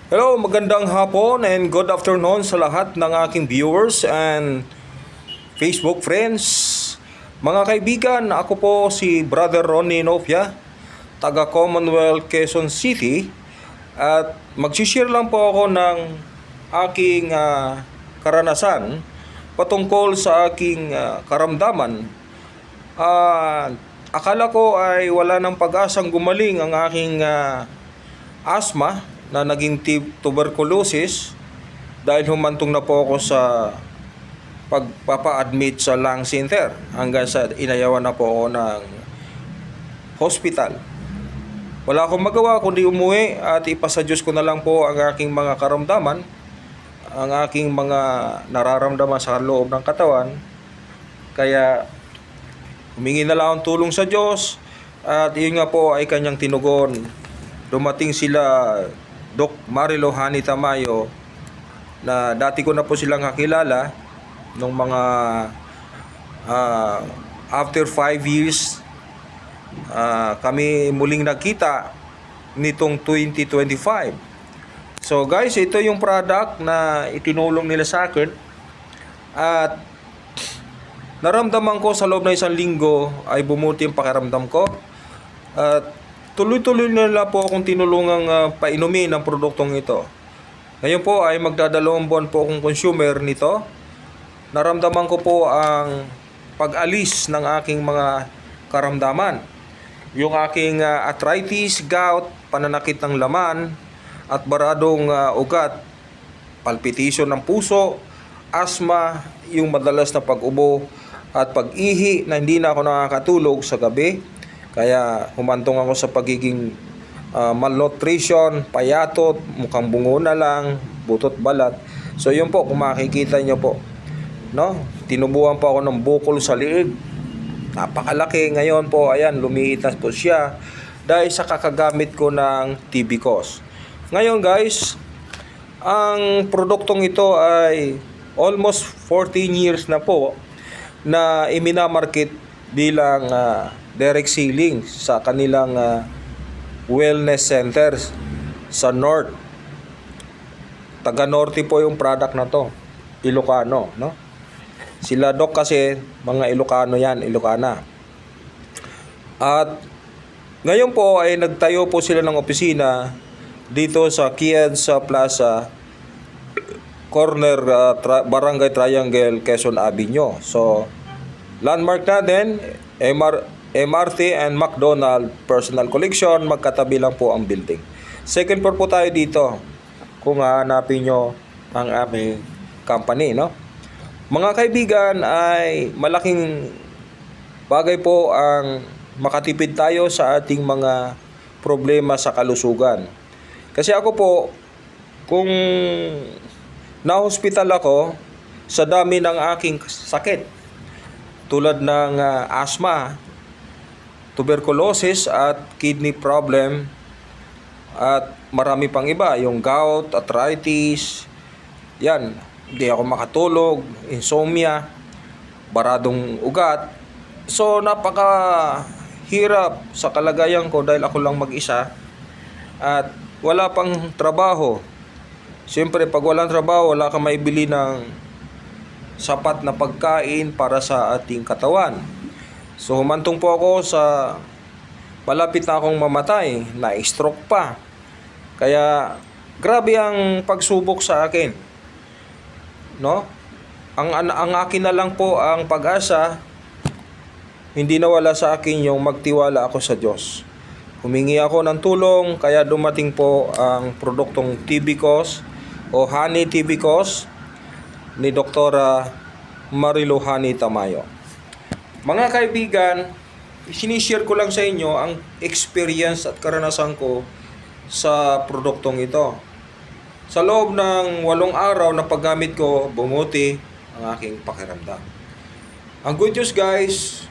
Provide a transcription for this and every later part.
Hello, magandang hapon and good afternoon sa lahat ng aking viewers and Facebook friends. Mga kaibigan, ako po si Brother Ronnie Nofia, taga Commonwealth, Quezon City. At mag-share lang po ako ng aking karanasan patungkol sa aking karamdaman. Akala ko ay wala ng pag-asang gumaling ang aking asthma na naging tuberculosis dahil humantong na po ako sa pagpapa-admit sa lung center hanggang sa inayawan na po ako ng hospital. Wala akong magawa kundi umuwi at ipasa Diyos ko na lang po ang aking mga karamdaman, ang aking mga nararamdaman sa loob ng katawan. Kaya humingi na lang ang tulong sa Diyos at yun nga po ay kanyang tinugon. Dumating sila Doc Marilo Hani Tamayo na dati ko na po silang kakilala nung mga after 5 years kami muling nagkita nitong 2025. So guys, ito yung product na itinulong nila sa akin at naramdaman ko sa loob ng 1 linggo ay bumuti ang pakiramdam ko at tuloy-tuloy nila po akong tinulungang painumin ang produktong ito. Ngayon po ay magdadalawang buwan po akong consumer nito. Naramdaman ko po ang pag-alis ng aking mga karamdaman. Yung aking arthritis, gout, pananakit ng laman, at baradong ugat, palpitation ng puso, asthma, yung madalas na pag-ubo, at pag-ihi na hindi na ako nakakatulog sa gabi. Kaya humantong ako sa pagiging malnutrition, payatot, mukhang bungo na lang, butot balat. So yun po, kung makikita nyo po, no? Tinubuhan po ako ng bukol sa liig. Napakalaki. Ngayon po, ayan, lumiit na po siya dahil sa kakagamit ko ng Tibicos. Ngayon guys, ang produktong ito ay almost 14 years na po na iminamarket bilang direct selling sa kanilang wellness centers sa North. Taga Norte po yung product na to, Ilocano, no? Sila Doc kasi mga Ilocano yan, Ilocana. At ngayon po ay nagtayo po sila ng opisina dito sa Kiedsa Plaza, corner Barangay Triangle, Quezon Avenue. So landmark natin, MRT and McDonald Personal Collection, magkatabi lang po ang building. Second floor po tayo dito kung hahanapin nyo ang aming company, no? Mga kaibigan, ay malaking bagay po ang makatipid tayo sa ating mga problema sa kalusugan. Kasi ako po, kung na-hospital ako sa dami ng aking sakit, tulad ng asthma, tuberculosis at kidney problem at marami pang iba, yung gout, arthritis, yan, hindi ako makatulog, insomnia, baradong ugat. So napakahirap sa kalagayan ko dahil ako lang mag-isa at wala pang trabaho. Siyempre pag walang trabaho, wala kang maibili ng sapat na pagkain para sa ating katawan. So humantong po ako sa malapit na akong mamatay, na-stroke pa. Kaya grabe ang pagsubok sa akin, no? Ang akin na lang po ang pag-asa. Hindi nawala sa akin yung magtiwala ako sa Diyos. Humingi ako ng tulong, kaya dumating po ang produktong Tibicos o Honey Tibicos ni Dr. Marilo Hani Tamayo. Mga kaibigan, sinishare ko lang sa inyo ang experience at karanasan ko sa produktong ito. Sa loob ng 8 araw na paggamit ko, bumuti ang aking pakiramdam. Ang good news guys,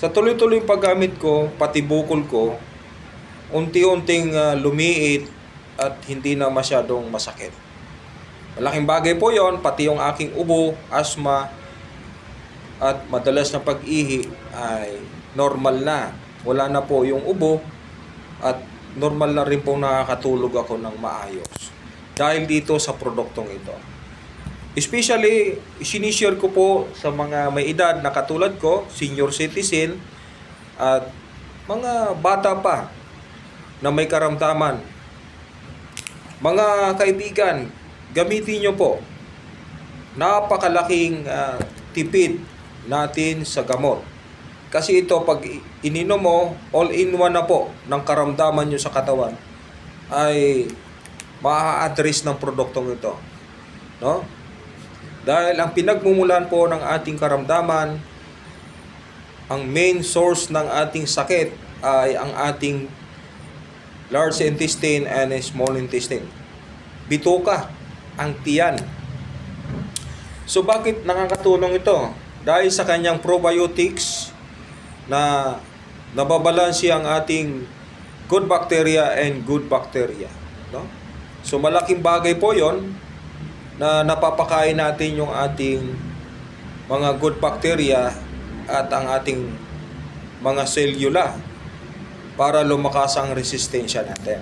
sa tuloy-tuloy paggamit ko, pati bukol ko, unti-unting lumiit at hindi na masyadong masakit. Malaking bagay po yon, pati yung aking ubo, asthma, at madalas na pag-ihi ay normal na. Wala na po yung ubo at normal na rin po nakakatulog ako ng maayos. dahil dito sa produktong ito. Especially, sinishare ko po sa mga may edad na katulad ko, senior citizen, at mga bata pa na may karamdaman. Mga kaibigan, gamitin nyo po. Napakalaking tipid natin sa gamot. Kasi ito, pag ininom mo, all-in-one na po ng karamdaman nyo sa katawan, ay maa-address ng produktong ito. No? Dahil ang pinagmumulan po ng ating karamdaman, ang main source ng ating sakit ay ang ating large intestine and small intestine. Bituka, ang tiyan. So bakit nakakatulong ito? Dahil sa kanyang probiotics na nababalansi ang ating good bacteria and good bacteria. No? So malaking bagay po yon na napapakain natin yung ating mga good bacteria at ang ating mga selula para lumakas ang resistensya natin.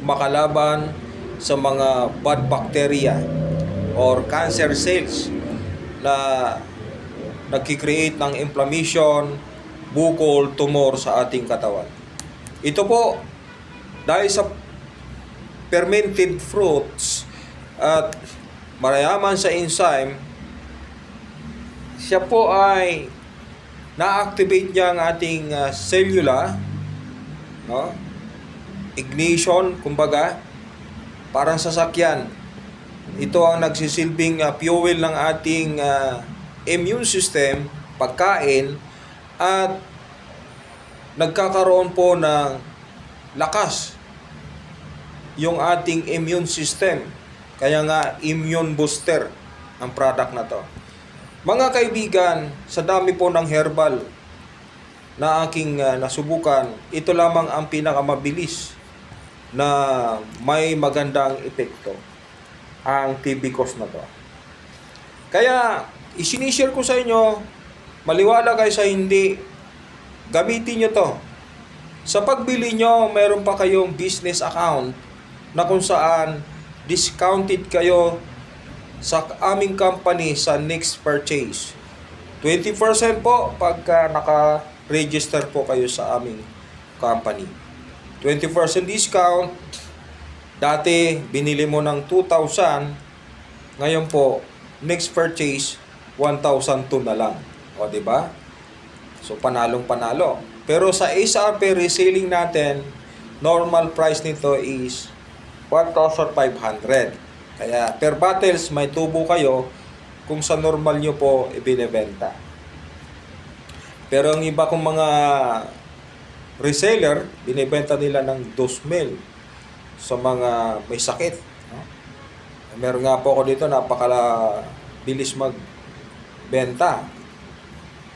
Makalaban sa mga bad bacteria or cancer cells na nagki-create ng inflammation, bukol, tumor sa ating katawan. Ito po, dahil sa fermented fruits at mayaman sa enzyme, siya po ay na-activate niya ang ating cellula, no? Ignition, kumbaga, parang sasakyan. Ito ang nagsisilbing fuel ng ating immune system, pagkain, at nagkakaroon po ng lakas yung ating immune system. Kaya nga, immune booster ang product na to. Mga kaibigan, sa dami po ng herbal na aking nasubukan, ito lamang ang pinakamabilis na may magandang epekto, ang TB Cos na to. Kaya, isinishare ko sa inyo, maliwala kayo sa hindi, gamitin nyo to. Sa pagbili nyo, mayroon pa kayong business account na kung saan discounted kayo sa aming company sa next purchase. 20% po pagka naka-register po kayo sa aming company. 20% discount. Dati, binili mo ng 2,000. Ngayon po, next purchase, 1,002 na lang. O, di ba? So, panalong-panalo. Pero sa SRP reselling natin, normal price nito is 1,500. Kaya per bottles may tubo kayo kung sa normal nyo po ibinebenta. Pero ang iba kong mga reseller, binibenta nila ng 2,000 sa mga may sakit. No? Meron nga po ako dito, napakala bilis magbenta.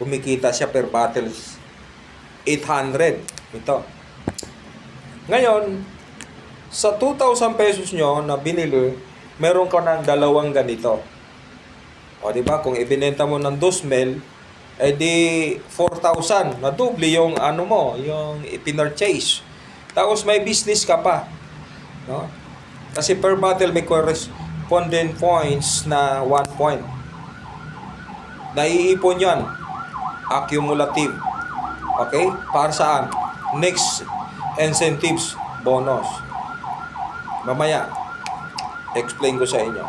Kumikita siya per bottles 800. Ito. Ngayon, sa 2,000 pesos nyo na binili, meron ka ng dalawang ganito. O, di ba? Kung ibinenta mo ng 2,000, eh di 4,000. Na doble yung ano mo, yung ipinurchase. Tapos may business ka pa. No? Kasi per bottle may correspondent points na 1 point. Naiipon yan. Accumulative. Okay? Para saan? Next incentives bonus. Mamaya, explain ko sa inyo.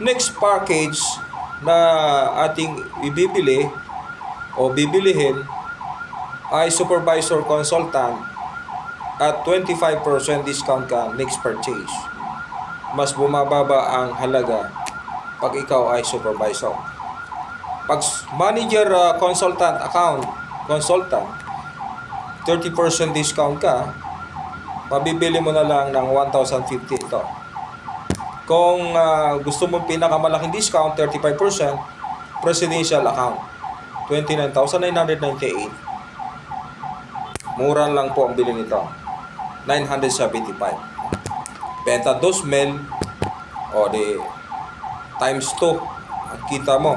Next package na ating ibibili o bibilihin ay supervisor consultant at 25% discount ka next purchase. Mas bumababa ang halaga pag ikaw ay supervisor. Pag manager consultant account consultant, 30% discount ka, mabibili mo na lang ng 1,050 ito. Kung gusto mo pinakamalaking discount, 35%, presidential account, 29,998. Mura lang po ang bilhin nito, 975. Benta 2,000, o di times 2 ang kita mo.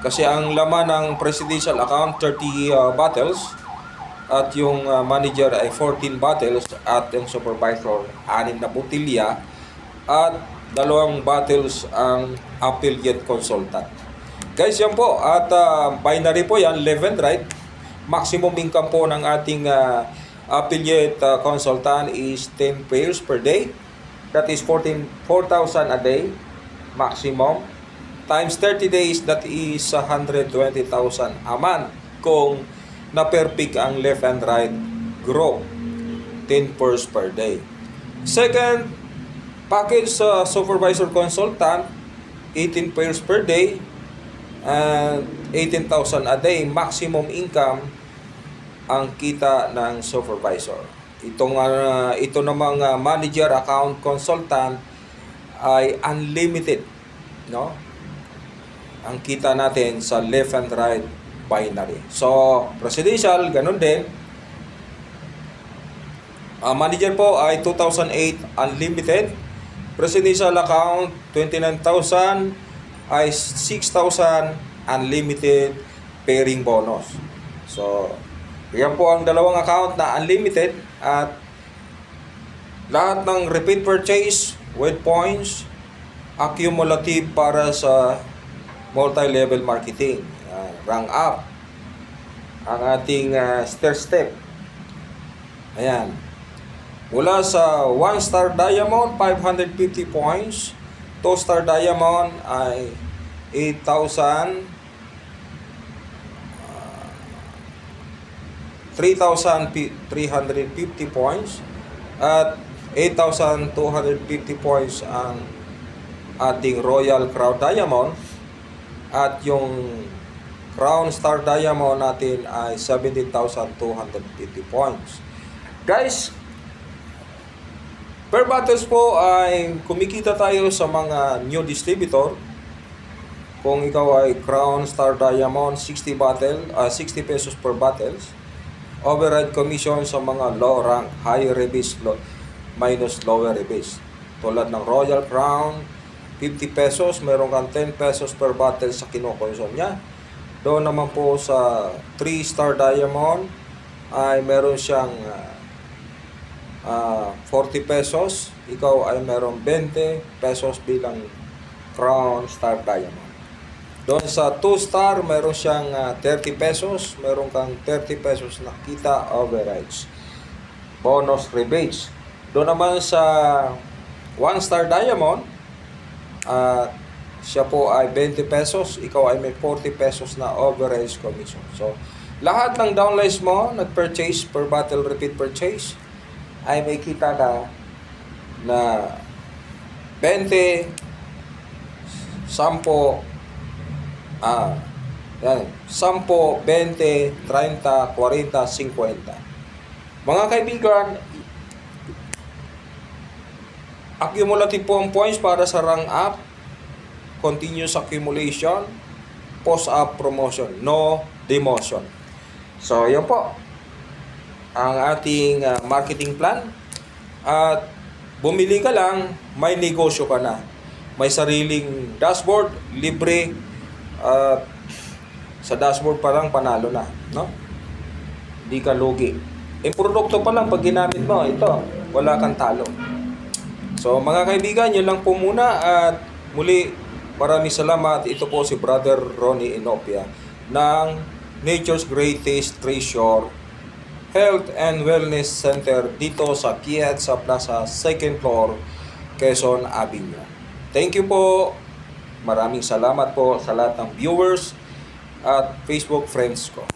Kasi ang laman ng presidential account, 30 bottles, at yung manager ay 14 bottles, at yung supervisor 6 na botilya, at dalawang bottles ang affiliate consultant. Guys, yan po. At binary po yan, left and right. Maximum income po ng ating affiliate consultant is 10 pairs per day. That is 4,000 a day maximum. Times 30 days, that is 120,000 a month. Kung na-perfect ang left and right group, 10 pairs per day. Second, package sa supervisor consultant, 18 pairs per day and 18,000 a day maximum income ang kita ng supervisor. Ito namang manager account consultant ay unlimited, no? Ang kita natin sa left and right binary. So, presidential ganun din. Manager po ay 2,008 unlimited. Presidential account 29,000 ay 6,000 unlimited pairing bonus. So, yan po ang dalawang account na unlimited at lahat ng repeat purchase with points accumulative para sa multi-level marketing. Rank up ang ating step. Ayan. Mula sa 1-star diamond, 550 points. 2-star diamond ay 8,000. 3,350 points. At 8,250 points ang ating Royal Crown Diamond. At yung Crown Star Diamond natin ay 17,250 points. Guys, per battles po ay kumikita tayo sa mga new distributor. Kung ikaw ay Crown Star Diamond, 60 pesos per battles. Override commission sa mga low rank, high rebase, minus lower rebase. Tulad ng Royal Crown, 50 pesos, meron kang 10 pesos per battle sa kinokonsum niya. Doon naman po sa 3-star diamond ay meron siyang 40 pesos. Ikaw ay meron 20 pesos bilang Crown Star Diamond. Doon sa 2-star, meron siyang 30 pesos. Meron kang 30 pesos na kita overrides. Bonus rebates. Doon naman sa 1-star diamond, siya po ay 20 pesos. Ikaw ay may 40 pesos na overrides commission. So, lahat ng downlines mo, nag-purchase per battle repeat purchase, ay may kita ka na 20, 10, yan, 10, 20, 30, 40, 50. Mga kaibigan, accumulative po ang points para sa rank up, continuous accumulation, post-up promotion, no demotion. So, yan po ang ating marketing plan. At bumili ka lang, may negosyo ka na. May sariling dashboard, libre. Sa dashboard pa lang panalo na, no? Hindi ka lugi. Produkto pa lang pag ginamit mo, ito, wala kang talo. So, mga kaibigan, yun lang po muna. At muli, maraming salamat. Ito po si Brother Ronnie Inopia ng Nature's Greatest Treasure Health and Wellness Center dito sa Kiat sa Plaza 2nd floor, Quezon Avenue. Thank you po. Maraming salamat po sa lahat ng viewers at Facebook friends ko.